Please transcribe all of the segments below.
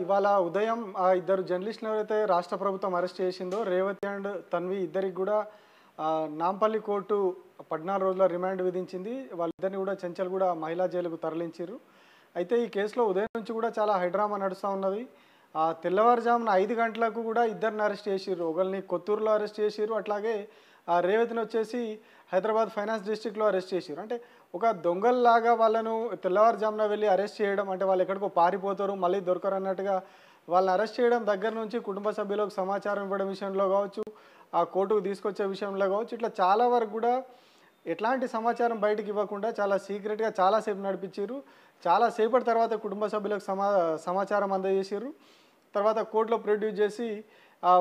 ఇవాళ ఉదయం ఇద్దరు జర్నలిస్టులు ఎవరైతే రాష్ట్ర ప్రభుత్వం అరెస్ట్ చేసిందో రేవతి అండ్ తన్వి ఇద్దరికి కూడా నాంపల్లి కోర్టు 14 రోజుల రిమాండ్ విధించింది. వాళ్ళిద్దరిని కూడా చెంచల్గూడ మహిళా జైలుకు తరలించారు. అయితే ఈ కేసులో ఉదయం నుంచి కూడా చాలా హైడ్రామా నడుస్తూ ఉన్నది. తెల్లవారుజామున 5 గంటలకు కూడా ఇద్దరిని అరెస్ట్ చేసిర్రు. ఒకరిని కొత్తూరులో అరెస్ట్ చేసిర్రు, అట్లాగే రేవతిని వచ్చేసి హైదరాబాద్ ఫైనాన్స్ డిస్ట్రిక్ట్లో అరెస్ట్ చేసిర్రు. అంటే ఒక దొంగల్లాగా వాళ్ళను తెల్లవారుజామున వెళ్ళి అరెస్ట్ చేయడం, అంటే వాళ్ళు ఎక్కడికో పారిపోతారు మళ్ళీ దొరకరు అన్నట్టుగా వాళ్ళని అరెస్ట్ చేయడం దగ్గర నుంచి కుటుంబ సభ్యులకు సమాచారం ఇవ్వడం విషయంలో కావచ్చు, ఆ కోర్టుకు తీసుకొచ్చే విషయంలో కావచ్చు, ఇట్లా చాలా వరకు కూడా ఎట్లాంటి సమాచారం బయటకు ఇవ్వకుండా చాలా సీక్రెట్గా చాలాసేపు నడిపించారు. చాలాసేపటి తర్వాత కుటుంబ సభ్యులకు సమాచారం అందజేసారు. తర్వాత కోర్టులో ప్రొడ్యూస్ చేసి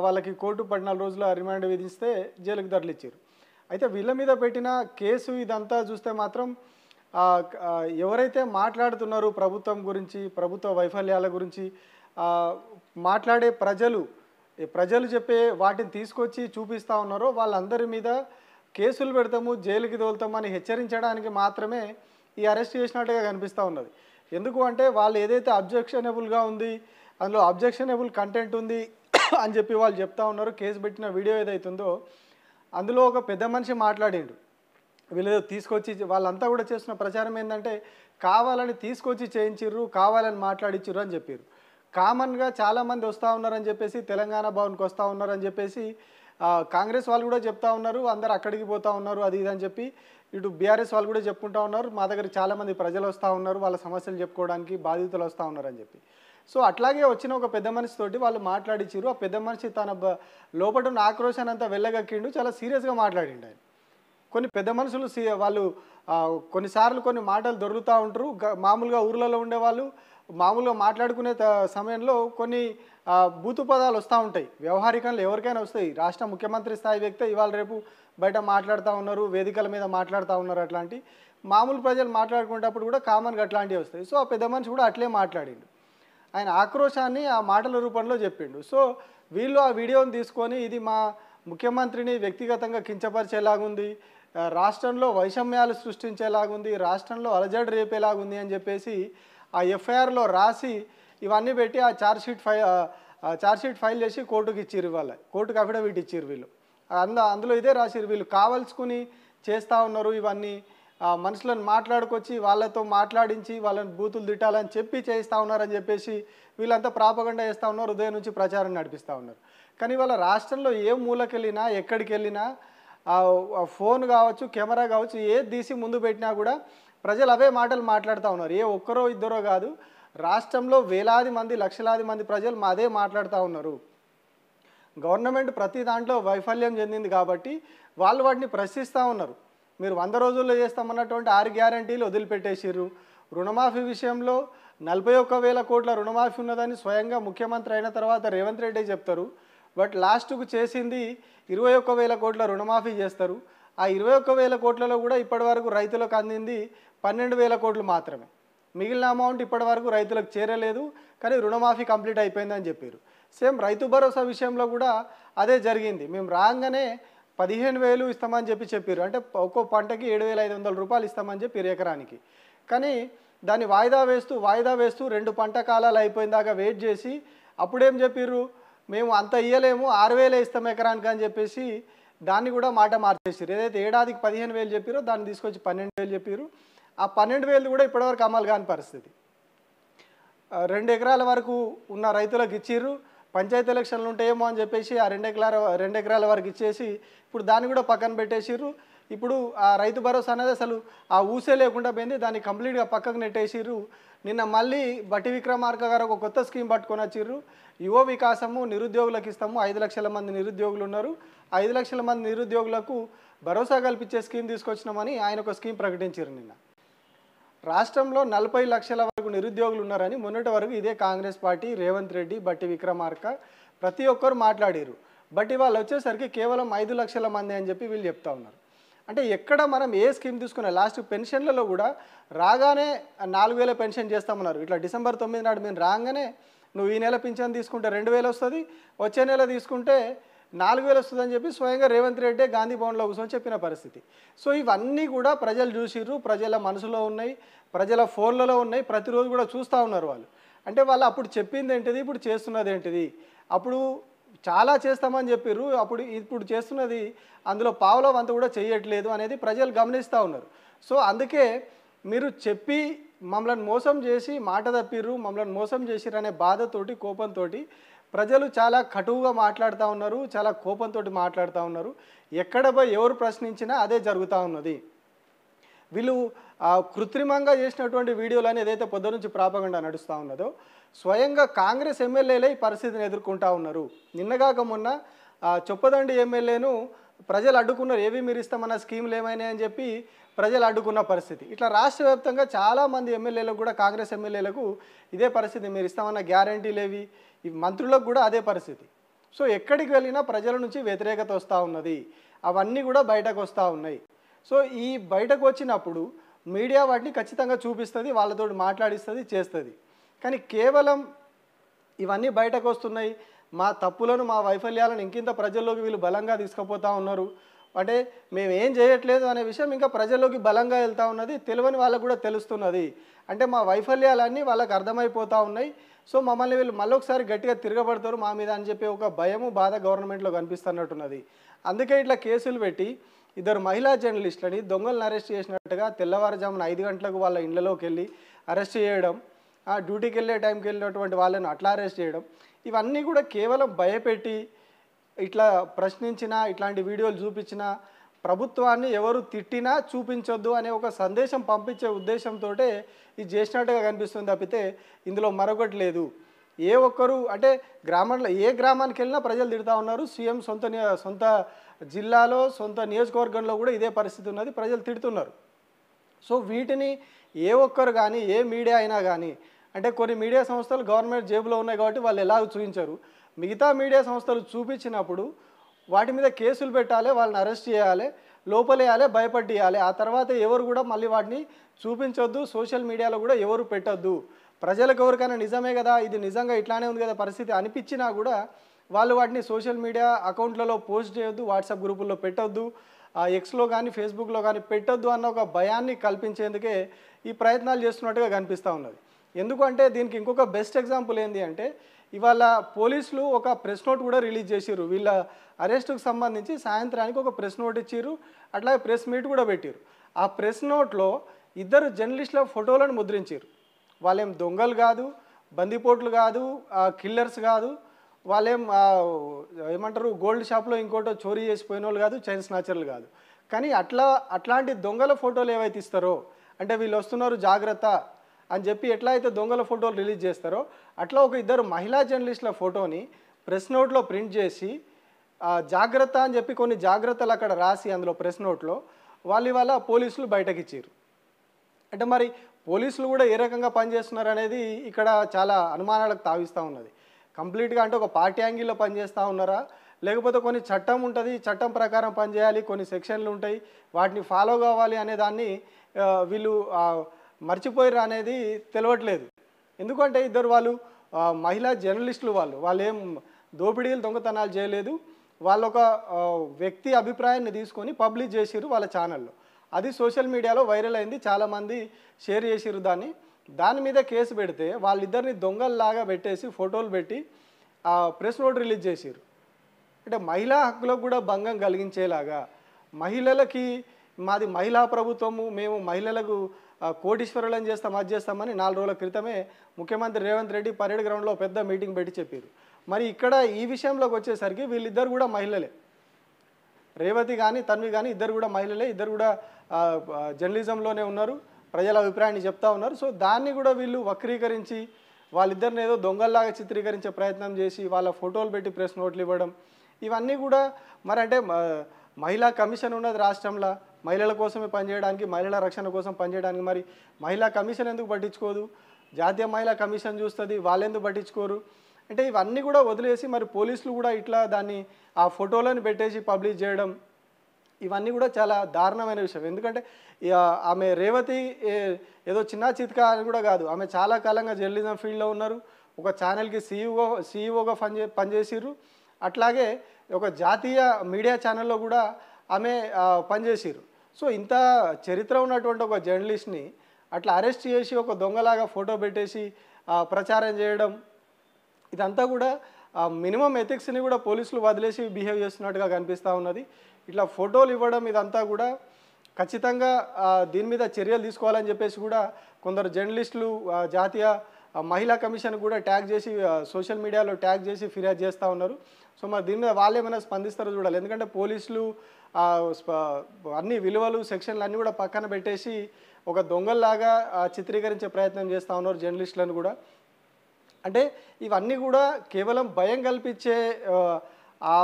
వాళ్ళకి కోర్టు 14 రోజుల రిమాండ్ విధిస్తే జైలుకు తరలిచ్చారు. అయితే వీళ్ళ మీద పెట్టిన కేసు ఇదంతా చూస్తే మాత్రం ఎవరైతే మాట్లాడుతున్నారో ప్రభుత్వం గురించి, ప్రభుత్వ వైఫల్యాల గురించి మాట్లాడే ప్రజలు చెప్పే వాటిని తీసుకొచ్చి చూపిస్తూ ఉన్నారో వాళ్ళందరి మీద కేసులు పెడతాము, జైలుకి తోలుతామని హెచ్చరించడానికి మాత్రమే ఈ అరెస్ట్ చేసినట్టుగా కనిపిస్తూ ఉన్నది. ఎందుకు అంటే వాళ్ళు ఏదైతే అబ్జెక్షనబుల్గా ఉంది, అందులో అబ్జెక్షనబుల్ కంటెంట్ ఉంది అని చెప్పి వాళ్ళు చెప్తా ఉన్నారు. కేసు పెట్టిన వీడియో ఏదైతుందో అందులో ఒక పెద్ద మనిషి మాట్లాడిండు. వీళ్ళు తీసుకొచ్చి వాళ్ళంతా కూడా చేస్తున్న ప్రచారం ఏంటంటే కావాలని తీసుకొచ్చి చేయించిర్రు, కావాలని మాట్లాడిచ్చిర్రు అని చెప్పారు. కామన్గా చాలామంది వస్తూ ఉన్నారని చెప్పేసి తెలంగాణ భవన్కి వస్తూ ఉన్నారని చెప్పేసి కాంగ్రెస్ వాళ్ళు కూడా చెప్తా ఉన్నారు, అందరు అక్కడికి పోతూ ఉన్నారు అది ఇది అని చెప్పి. ఇటు బీఆర్ఎస్ వాళ్ళు కూడా చెప్పుకుంటూ ఉన్నారు, మా దగ్గర చాలామంది ప్రజలు వస్తూ ఉన్నారు, వాళ్ళ సమస్యలు చెప్పుకోవడానికి బాధితులు వస్తూ ఉన్నారు అని చెప్పి. సో అట్లాగే వచ్చిన ఒక పెద్ద మనిషితోటి వాళ్ళు మాట్లాడిచ్చిర్రు. ఆ పెద్ద మనిషి తన లోపల ఉన్న ఆక్రోశాన్ని అంతా వెళ్ళగక్కిండు, చాలా సీరియస్గా మాట్లాడిండు ఆయన. కొన్ని పెద్ద మనుషులు వాళ్ళు కొన్నిసార్లు కొన్ని మాటలు దొరుకుతూ ఉంటారు. మామూలుగా ఊర్లలో ఉండేవాళ్ళు మామూలుగా మాట్లాడుకునే సమయంలో కొన్ని బూతు పదాలు వస్తూ ఉంటాయి. వ్యవహారికంలో ఎవరికైనా వస్తాయి. రాష్ట్ర ముఖ్యమంత్రి స్థాయి వ్యక్తి ఇవాళ రేపు బయట మాట్లాడుతూ ఉన్నారు, వేదికల మీద మాట్లాడుతూ ఉన్నారు. అట్లాంటి మామూలు ప్రజలు మాట్లాడుకునేటప్పుడు కూడా కామన్గా అట్లాంటివి వస్తాయి. సో ఆ పెద్ద మనిషి కూడా అట్లే మాట్లాడిండు. ఆయన ఆక్రోశాన్ని ఆ మాటల రూపంలో చెప్పిండు. సో వీళ్ళు ఆ వీడియోని తీసుకొని ఇది మా ముఖ్యమంత్రిని వ్యక్తిగతంగా కించపరిచేలాగుంది, రాష్ట్రంలో వైషమ్యాలు సృష్టించేలాగుంది, రాష్ట్రంలో అలజడి రేపేలాగుంది అని చెప్పేసి ఆ ఎఫ్ఐఆర్లో రాసి ఇవన్నీ పెట్టి ఆ ఛార్జ్షీట్ ఫైల్ చేసి కోర్టుకు ఇచ్చిర్రు. వాళ్ళ కోర్టుకు అఫిడవిట్ ఇచ్చిర్రు. వీళ్ళు అందులో ఇదే రాసిర్రు, వీళ్ళు కావాల్సుకుని చేస్తూ ఉన్నారు, ఇవన్నీ మనుషులను మాట్లాడుకొచ్చి వాళ్ళతో మాట్లాడించి వాళ్ళని బూతులు తిట్టాలని చెప్పి చేస్తూ ఉన్నారని చెప్పేసి వీళ్ళంతా ప్రాపగండా చేస్తూ ఉన్నారు, ఉదయం నుంచి ప్రచారం నడిపిస్తూ ఉన్నారు. కానీ వాళ్ళ రాష్ట్రంలో ఏ మూలకి వెళ్ళినా ఎక్కడికి వెళ్ళినా ఫోన్ కావచ్చు, కెమెరా కావచ్చు, ఏది తీసి ముందు పెట్టినా కూడా ప్రజలు అవే మాటలు మాట్లాడుతూ ఉన్నారు. ఏ ఒక్కరో ఇద్దరో కాదు, రాష్ట్రంలో వేలాది మంది లక్షలాది మంది ప్రజలు అదే మాట్లాడుతూ ఉన్నారు. గవర్నమెంట్ ప్రతి దాంట్లో వైఫల్యం చెందింది కాబట్టి వాళ్ళు వాటిని ప్రశ్నిస్తూ ఉన్నారు. మీరు 100 రోజుల్లో చేస్తామన్నటువంటి 6 గ్యారంటీలు వదిలిపెట్టేసిర్రు. రుణమాఫీ విషయంలో 41,000 కోట్ల రుణమాఫీ ఉన్నదని స్వయంగా ముఖ్యమంత్రి అయిన తర్వాత రేవంత్ రెడ్డి చెప్తారు. బట్ లాస్ట్కు చేసింది 21,000 కోట్ల రుణమాఫీ చేస్తారు. ఆ 21,000 కోట్లలో కూడా ఇప్పటివరకు రైతులకు అందింది 12,000 కోట్లు మాత్రమే. మిగిలిన అమౌంట్ ఇప్పటివరకు రైతులకు చేరలేదు, కానీ రుణమాఫీ కంప్లీట్ అయిపోయిందని చెప్పారు. సేమ్ రైతు భరోసా విషయంలో కూడా అదే జరిగింది. మేము రాగానే 15,000 ఇస్తామని చెప్పారు. అంటే ఒక్కో పంటకి 7,500 రూపాయలు ఇస్తామని చెప్పారు ఎకరానికి. కానీ దాన్ని వాయిదా వేస్తూ 2 పంట కాలాలు అయిపోయిన దాకా వెయిట్ చేసి అప్పుడేం చెప్పారు, మేము అంత ఇయ్యలేము, 6,000 ఇస్తాం ఎకరానికి అని చెప్పేసి దాన్ని కూడా మాట మార్చేసారు. ఏదైతే ఏడాదికి 15,000 చెప్పారో దాన్ని తీసుకొచ్చి 12,000 చెప్పారు. ఆ 12,000 కూడా ఇప్పటివరకు అమలు కాని పరిస్థితి. 2 ఎకరాల వరకు ఉన్న రైతులకు ఇచ్చిర్రు. పంచాయతీ ఎలక్షన్లు ఉంటాయేమో అని చెప్పేసి ఆ 2 ఎకరాల వరకు ఇచ్చేసి ఇప్పుడు దాన్ని కూడా పక్కన పెట్టేసిర్రు. ఇప్పుడు ఆ రైతు భరోసా అనేది అసలు ఆ ఊసే లేకుండా పోయింది, దాన్ని కంప్లీట్గా పక్కకు నెట్టేసిర్రు. నిన్న మళ్ళీ బట్టి విక్రమార్క గారు ఒక కొత్త స్కీమ్ పట్టుకొని వచ్చిర్రు. యువ వికాసము, నిరుద్యోగులకు ఇస్తాము, 5 లక్షల మంది నిరుద్యోగులు ఉన్నారు, 5 లక్షల మంది నిరుద్యోగులకు భరోసా కల్పించే స్కీమ్ తీసుకొచ్చినామని ఆయన ఒక స్కీమ్ ప్రకటించారు. నిన్న రాష్ట్రంలో 40 లక్షల వరకు నిరుద్యోగులు ఉన్నారని మొన్నటి వరకు ఇదే కాంగ్రెస్ పార్టీ, రేవంత్ రెడ్డి, బట్టి విక్రమార్క ప్రతి ఒక్కరు మాట్లాడారు. బట్ వాళ్ళు వచ్చేసరికి కేవలం 5 లక్షల మంది అని చెప్పి వీళ్ళు చెప్తా ఉన్నారు. అంటే ఎక్కడ మనం ఏ స్కీమ్ తీసుకున్నా లాస్ట్ పెన్షన్లలో కూడా రాగానే 4,000 పెన్షన్ చేస్తామన్నారు. ఇట్లా డిసెంబర్ 9 నాడు మేము రాగానే నువ్వు ఈ నెల పింఛన్ తీసుకుంటే 2,000 వస్తుంది, వచ్చే నెల తీసుకుంటే 4,000 వస్తుందని చెప్పి స్వయంగా రేవంత్ రెడ్డి గాంధీ భవన్లో కూర్చొని చెప్పిన పరిస్థితి. సో ఇవన్నీ కూడా ప్రజలు చూసిర్రు, ప్రజల మనసులో ఉన్నాయి, ప్రజల ఫోన్లలో ఉన్నాయి, ప్రతిరోజు కూడా చూస్తూ ఉన్నారు వాళ్ళు. అంటే వాళ్ళు అప్పుడు చెప్పింది ఏంటిది, ఇప్పుడు చేస్తున్నది ఏంటిది? అప్పుడు చాలా చేస్తామని చెప్పిర్రు, ఇప్పుడు చేస్తున్నది అందులో పావుల వంతు కూడా చేయట్లేదు అనేది ప్రజలు గమనిస్తూ ఉన్నారు. సో అందుకే మీరు చెప్పి మమ్మల్ని మోసం చేసి మాట తప్పిర్రు, మమ్మల్ని మోసం చేసిర్రు అనే బాధతోటి, కోపంతోటి ప్రజలు చాలా కటువుగా మాట్లాడుతూ ఉన్నారు, చాలా కోపంతోటి మాట్లాడుతూ ఉన్నారు. ఎక్కడ పోయి ఎవరు ప్రశ్నించినా అదే జరుగుతూ ఉన్నది. వీళ్ళు కృత్రిమంగా చేసినటువంటి వీడియోలని ఏదైతే పొద్దునుంచి ప్రాపగండా నడుస్తూ ఉన్నదో, స్వయంగా కాంగ్రెస్ ఎమ్మెల్యేలే ఈ పరిస్థితిని ఎదుర్కొంటూ ఉన్నారు. నిన్నగాక మొన్న చొప్పదండి ఎమ్మెల్యేను ప్రజలు అడ్డుకున్నారు. ఏవి మీరు ఇస్తామన్న స్కీములు ఏమైనాయి అని చెప్పి ప్రజలు అడ్డుకున్న పరిస్థితి. ఇట్లా రాష్ట్ర వ్యాప్తంగా చాలామంది ఎమ్మెల్యేలకు కూడా, కాంగ్రెస్ ఎమ్మెల్యేలకు ఇదే పరిస్థితి. మీరు ఇస్తామన్న గ్యారంటీలు ఏవి, ఈ మంత్రులకు కూడా అదే పరిస్థితి. సో ఎక్కడికి వెళ్ళినా ప్రజల నుంచి వ్యతిరేకత వస్తూ ఉన్నది. అవన్నీ కూడా బయటకు వస్తూ ఉన్నాయి. సో ఈ బయటకు వచ్చినప్పుడు మీడియా వాటిని ఖచ్చితంగా చూపిస్తుంది, వాళ్ళతో మాట్లాడిస్తుంది, చేస్తుంది. కానీ కేవలం ఇవన్నీ బయటకు వస్తున్నాయి, మా తప్పులను, మా వైఫల్యాలను ఇంకింత ప్రజల్లోకి వీళ్ళు బలంగా తీసుకుపోతూ ఉన్నారు, అంటే మేము ఏం చేయట్లేదు అనే విషయం ఇంకా ప్రజల్లోకి బలంగా వెళ్తూ ఉన్నది. తెలియని వాళ్ళకు కూడా తెలుస్తున్నది. అంటే మా వైఫల్యాలన్నీ వాళ్ళకి అర్థమైపోతూ ఉన్నాయి. సో మమ్మల్ని వీళ్ళు మళ్ళొకసారి గట్టిగా తిరగబడతారు మా మీద అని చెప్పి ఒక భయము, బాధ గవర్నమెంట్లో కనిపిస్తున్నట్టున్నది. అందుకే ఇట్లా కేసులు పెట్టి ఇద్దరు మహిళా జర్నలిస్టులని దొంగలను అరెస్ట్ చేసినట్టుగా తెల్లవారుజామున 5 గంటలకు వాళ్ళ ఇళ్లలోకి వెళ్ళి అరెస్ట్ చేయడం, డ్యూటీకి వెళ్ళే టైంకి వెళ్ళినటువంటి వాళ్ళని అట్లా అరెస్ట్ చేయడం, ఇవన్నీ కూడా కేవలం భయపెట్టి ఇట్లా ప్రశ్నించినా, ఇట్లాంటి వీడియోలు చూపించినా, ప్రభుత్వాన్ని ఎవరు తిట్టినా చూపించొద్దు అనే ఒక సందేశం పంపించే ఉద్దేశంతో ఇది చేసినట్టుగా కనిపిస్తుంది తప్పితే ఇందులో మరొకటి లేదు. ఏ ఒక్కరు అంటే గ్రామంలో ఏ గ్రామానికి వెళ్ళినా ప్రజలు తిడుతూ ఉన్నారు. సీఎం సొంత జిల్లాలో, సొంత నియోజకవర్గంలో కూడా ఇదే పరిస్థితి ఉన్నది, ప్రజలు తిడుతున్నారు. సో వీటిని ఏ ఒక్కరు కానీ, ఏ మీడియా అయినా కానీ, అంటే కొన్ని మీడియా సంస్థలు గవర్నమెంట్ జేబులో ఉన్నాయి కాబట్టి వాళ్ళు ఎలాగో చూపించరు. మిగతా మీడియా సంస్థలు చూపించినప్పుడు వాటి మీద కేసులు పెట్టాలి, వాళ్ళని అరెస్ట్ చేయాలి, లోపలేయాలి, భయపడ్డియాలి. ఆ తర్వాత ఎవరు కూడా మళ్ళీ వాటిని చూపించొద్దు, సోషల్ మీడియాలో కూడా ఎవరు పెట్టొద్దు. ప్రజలకు ఎవరికైనా నిజమే కదా, ఇది నిజంగా ఇట్లానే ఉంది కదా పరిస్థితి అనిపించినా కూడా వాళ్ళు వాటిని సోషల్ మీడియా అకౌంట్లలో పోస్ట్ చేయొద్దు, వాట్సాప్ గ్రూపుల్లో పెట్టొద్దు, ఎక్స్లో కానీ ఫేస్బుక్లో కానీ పెట్టొద్దు అన్న ఒక భయాన్ని కల్పించేందుకే ఈ ప్రయత్నాలు చేస్తున్నట్టుగా కనిపిస్తూ ఉన్నది. ఎందుకంటే దీనికి ఇంకొక బెస్ట్ ఎగ్జాంపుల్ ఏంటి అంటే, ఇవాళ పోలీసులు ఒక ప్రెస్ నోట్ కూడా రిలీజ్ చేసిర్రు. వీళ్ళ అరెస్టుకు సంబంధించి సాయంత్రానికి ఒక ప్రెస్ నోట్ ఇచ్చిర్రు, అట్లాగే ప్రెస్ మీట్ కూడా పెట్టిర్రు. ఆ ప్రెస్ నోట్లో ఇద్దరు జర్నలిస్టుల ఫోటోలను ముద్రించారు. వాళ్ళేం దొంగలు కాదు, బందిపోట్లు కాదు, కిల్లర్స్ కాదు, వాళ్ళేం ఏమంటారు గోల్డ్ షాప్లో ఇంకోటో చోరీ చేసిపోయిన వాళ్ళు కాదు, చైన్ స్నాచర్లు కాదు. కానీ అట్లాంటి దొంగల ఫోటోలు ఏవైతే ఇస్తారో, అంటే వీళ్ళు వస్తున్నారు జాగ్రత్త అని చెప్పి ఎట్లా అయితే దొంగల ఫోటోలు రిలీజ్ చేస్తారో, అట్లా ఒక ఇద్దరు మహిళా జర్నలిస్టుల ఫోటోని ప్రెస్ నోట్లో ప్రింట్ చేసి జాగ్రత్త అని చెప్పి కొన్ని జాగ్రత్తలు అక్కడ రాసి అందులో ప్రెస్ నోట్లో వాళ్ళు ఇవాళ పోలీసులు బయటకు ఇచ్చారు. అంటే మరి పోలీసులు కూడా ఏ రకంగా పనిచేస్తున్నారు అనేది ఇక్కడ చాలా అనుమానాలకు తావిస్తూ ఉన్నది. కంప్లీట్గా అంటే ఒక పార్టీ యాంగిల్లో పనిచేస్తూ ఉన్నారా, లేకపోతే కొన్ని చట్టం ఉంటుంది, చట్టం ప్రకారం పనిచేయాలి, కొన్ని సెక్షన్లు ఉంటాయి, వాటిని ఫాలో కావాలి అనే దాన్ని వీళ్ళు మర్చిపోయారు అనేది తెలియట్లేదు. ఎందుకంటే ఇద్దరు వాళ్ళు మహిళా జర్నలిస్టులు, వాళ్ళు ఏం దోపిడీలు దొంగతనాలు చేయలేదు. వాళ్ళు ఒక వ్యక్తి అభిప్రాయాన్ని తీసుకొని పబ్లిష్ చేసిర్రు వాళ్ళ ఛానల్లో. అది సోషల్ మీడియాలో వైరల్ అయింది, చాలామంది షేర్ చేసిర్రు దాని మీద కేసు పెడితే వాళ్ళిద్దరిని దొంగల్లాగా పెట్టేసి ఫోటోలు పెట్టి ప్రెస్ నోట్ రిలీజ్ చేసిర్రు. అంటే మహిళా హక్కులకు కూడా భంగం కలిగించేలాగా, మహిళలకి మాది మహిళా ప్రభుత్వము, మేము మహిళలకు కోటీశ్వరులను చేస్తాం, అది చేస్తామని 4 రోజుల క్రితమే ముఖ్యమంత్రి రేవంత్ రెడ్డి పరేడ్ గ్రౌండ్లో పెద్ద మీటింగ్ పెట్టి చెప్పారు. మరి ఇక్కడ ఈ విషయంలోకి వచ్చేసరికి వీళ్ళిద్దరు కూడా మహిళలే, రేవతి కానీ తన్వి కానీ ఇద్దరు కూడా మహిళలే, ఇద్దరు కూడా జర్నలిజంలోనే ఉన్నారు, ప్రజల అభిప్రాయాన్ని చెప్తా ఉన్నారు. సో దాన్ని కూడా వీళ్ళు వక్రీకరించి వాళ్ళిద్దరిని ఏదో దొంగల్లాగా చిత్రీకరించే ప్రయత్నం చేసి వాళ్ళ ఫోటోలు పెట్టి ప్రెస్ నోట్లు ఇవ్వడం, ఇవన్నీ కూడా మరి అంటే మహిళా కమిషన్ ఉన్నది రాష్ట్రంలో, మహిళల కోసమే పనిచేయడానికి, మహిళల రక్షణ కోసం పనిచేయడానికి, మరి మహిళా కమిషన్ ఎందుకు పట్టించుకోదు? జాతీయ మహిళా కమిషన్ చూస్తుంది, వాళ్ళెందుకు పట్టించుకోరు? అంటే ఇవన్నీ కూడా వదిలేసి మరి పోలీసులు కూడా ఇట్లా దాన్ని ఆ ఫోటోలను పెట్టేసి పబ్లిష్ చేయడం, ఇవన్నీ కూడా చాలా దారుణమైన విషయం. ఎందుకంటే ఆమె రేవతి ఏదో చిన్న చిత్కా అని కూడా కాదు, ఆమె చాలా కాలంగా జర్నలిజం ఫీల్డ్లో ఉన్నారు, ఒక ఛానల్కి సీఈఓగా పనిచేసిర్రు, అట్లాగే ఒక జాతీయ మీడియా ఛానల్లో కూడా ఆమె పనిచేసిర్రు. సో ఇంత చరిత్ర ఉన్నటువంటి ఒక జర్నలిస్ట్ని అట్లా అరెస్ట్ చేసి ఒక దొంగలాగా ఫోటో పెట్టేసి ప్రచారం చేయడం ఇదంతా కూడా మినిమం ఎథిక్స్ని కూడా పోలీసులు వదిలేసి బిహేవ్ చేస్తున్నట్టుగా కనిపిస్తూ ఉన్నది. ఇట్లా ఫోటోలు ఇవ్వడం ఇదంతా కూడా ఖచ్చితంగా దీని మీద చర్యలు తీసుకోవాలని చెప్పేసి కూడా కొందరు జర్నలిస్టులు జాతీయ మహిళా కమిషన్ కూడా ట్యాగ్ చేసి సోషల్ మీడియాలో ట్యాగ్ చేసి ఫిర్యాదు చేస్తూ ఉన్నారు. సో మరి దీని మీద వాళ్ళు ఏమైనా స్పందిస్తారో చూడాలి. ఎందుకంటే పోలీసులు అన్ని విలువలు సెక్షన్లు అన్నీ కూడా పక్కన పెట్టేసి ఒక దొంగల్లాగా చిత్రీకరించే ప్రయత్నం చేస్తూ ఉన్నారు జర్నలిస్టులను కూడా. అంటే ఇవన్నీ కూడా కేవలం భయం కల్పించే ఆ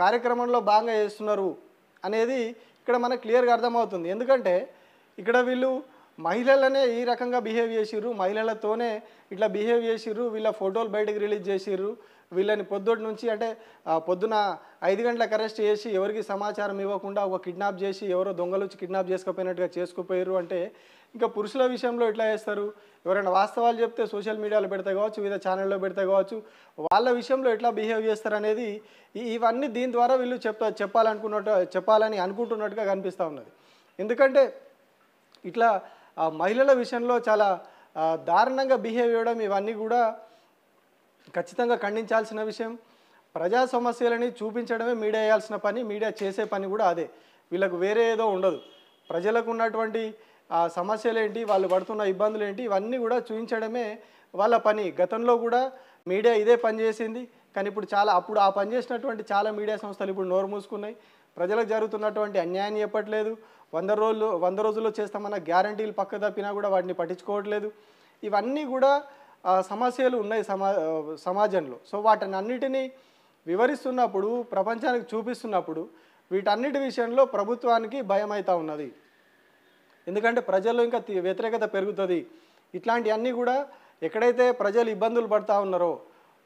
కార్యక్రమంలో భాగంగా చేస్తున్నారు అనేది ఇక్కడ మనకు క్లియర్గా అర్థమవుతుంది. ఎందుకంటే ఇక్కడ వీళ్ళు మహిళలనే ఈ రకంగా బిహేవ్ చేసిర్రు, మహిళలతోనే ఇట్లా బిహేవ్ చేసిర్రు, వీళ్ళ ఫోటోలు బయటకు రిలీజ్ చేసిర్రు, వీళ్ళని పొద్దుటి నుంచి అంటే పొద్దున 5 గంటలకు అరెస్ట్ చేసి ఎవరికి సమాచారం ఇవ్వకుండా ఒక కిడ్నాప్ చేసి ఎవరో దొంగలు వచ్చి కిడ్నాప్ చేసుకుపోయినట్టుగా చేసుకుపోయారు. అంటే ఇంకా పురుషుల విషయంలో ఎట్లా చేస్తారు? ఎవరైనా వాస్తవాలు చెప్తే సోషల్ మీడియాలో పెడితే కావచ్చు, వివిధ ఛానల్లో పెడితే కావచ్చు, వాళ్ళ విషయంలో ఎట్లా బిహేవ్ చేస్తారు అనేది ఇవన్నీ దీని ద్వారా వీళ్ళు చెప్పాలని అనుకుంటున్నట్టుగా కనిపిస్తూ ఉన్నది. ఎందుకంటే ఇట్లా మహిళల విషయంలో చాలా దారుణంగా బిహేవ్ చేయడం ఇవన్నీ కూడా ఖచ్చితంగా ఖండించాల్సిన విషయం. ప్రజా సమస్యలని చూపించడమే మీడియా చేయాల్సిన పని, మీడియా చేసే పని కూడా అదే. వీళ్ళకు వేరే ఏదో ఉండదు. ప్రజలకు ఉన్నటువంటి సమస్యలు ఏంటి, వాళ్ళు పడుతున్న ఇబ్బందులు ఏంటి, ఇవన్నీ కూడా చూపించడమే వాళ్ళ పని. గతంలో కూడా మీడియా ఇదే పని చేసింది. కానీ ఇప్పుడు అప్పుడు ఆ పని చేసినటువంటి చాలా మీడియా సంస్థలు ఇప్పుడు నోరు మూసుకున్నాయి. ప్రజలకు జరుగుతున్నటువంటి అన్యాయాన్ని చెప్పట్లేదు. 100 రోజుల్లో చేస్తామన్న గ్యారంటీలు పక్క తప్పినా కూడా వాటిని పట్టించుకోవట్లేదు. ఇవన్నీ కూడా సమస్యలు ఉన్నాయి సమాజంలో. సో వాటినన్నిటినీ వివరిస్తున్నప్పుడు, ప్రపంచానికి చూపిస్తున్నప్పుడు వీటన్నిటి విషయంలో ప్రభుత్వానికి భయం అవుతూ ఉన్నది. ఎందుకంటే ప్రజల్లో ఇంకా వ్యతిరేకత పెరుగుతుంది. ఇట్లాంటివన్నీ కూడా ఎక్కడైతే ప్రజలు ఇబ్బందులు పడుతూ ఉన్నారో,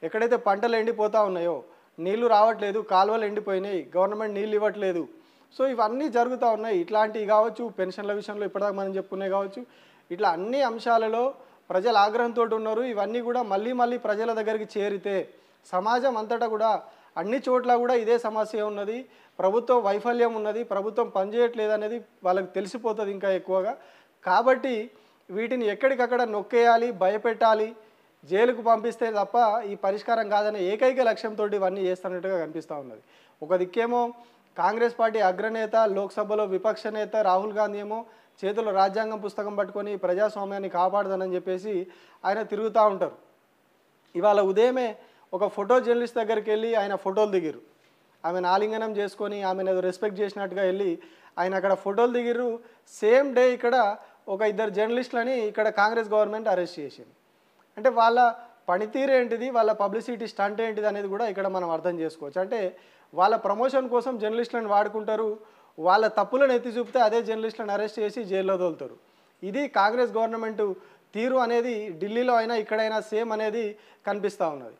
ఎక్కడైతే పంటలు ఎండిపోతూ ఉన్నాయో, నీళ్లు రావట్లేదు, కాలువలు ఎండిపోయినాయి, గవర్నమెంట్ నీళ్ళు ఇవ్వట్లేదు, సో ఇవన్నీ జరుగుతూ ఉన్నాయి. ఇట్లాంటివి కావచ్చు, పెన్షన్ల విషయంలో ఇప్పటిదాకా మనం చెప్పుకునే కావచ్చు, ఇట్లా అన్ని అంశాలలో ప్రజలు ఆగ్రహంతో ఉన్నారు. ఇవన్నీ కూడా మళ్ళీ ప్రజల దగ్గరికి చేరితే సమాజం అంతటా కూడా అన్ని చోట్ల కూడా ఇదే సమస్య ఉన్నది, ప్రభుత్వం వైఫల్యం ఉన్నది, ప్రభుత్వం పనిచేయట్లేదు అనేది వాళ్ళకి తెలిసిపోతుంది ఇంకా ఎక్కువగా. కాబట్టి వీటిని ఎక్కడికక్కడ నొక్కేయాలి, భయపెట్టాలి, జైలుకు పంపిస్తే తప్ప ఈ పరిష్కారం కాదనే ఏకైక లక్ష్యంతో ఇవన్నీ చేస్తున్నట్టుగా కనిపిస్తూ ఉన్నది. ఒక దిక్కేమో కాంగ్రెస్ పార్టీ అగ్రనేత, లోక్సభలో విపక్ష నేత రాహుల్ గాంధీ ఏమో చేతిలో రాజ్యాంగం పుస్తకం పట్టుకొని ప్రజాస్వామ్యాన్ని కాపాడదానని చెప్పేసి ఆయన తిరుగుతూ ఉంటారు. ఇవాళ ఉదయమే ఒక ఫోటో జర్నలిస్ట్ దగ్గరికి వెళ్ళి ఆయన ఫోటోలు దిగిరు. ఆమెను ఆలింగనం చేసుకొని ఆమెను ఏదో రెస్పెక్ట్ చేసినట్టుగా వెళ్ళి ఆయన అక్కడ ఫోటోలు దిగిర్రు. సేమ్ డే ఇక్కడ ఒక 2 జర్నలిస్టులని ఇక్కడ కాంగ్రెస్ గవర్నమెంట్ అరెస్ట్ చేసింది. అంటే వాళ్ళ పనితీరు ఏంటిది, వాళ్ళ పబ్లిసిటీ స్టంట్ ఏంటిది అనేది కూడా ఇక్కడ మనం అర్థం చేసుకోవచ్చు. అంటే వాళ్ళ ప్రమోషన్ కోసం జర్నలిస్టులను వాడుకుంటారు, వాళ్ళ తప్పులను ఎత్తి చూపితే అదే జర్నలిస్టులను అరెస్ట్ చేసి జైల్లో తోలుతారు. ఇది కాంగ్రెస్ గవర్నమెంట్ తీరు అనేది ఢిల్లీలో అయినా ఇక్కడైనా సేమ్ అనేది కనిపిస్తూ ఉన్నది.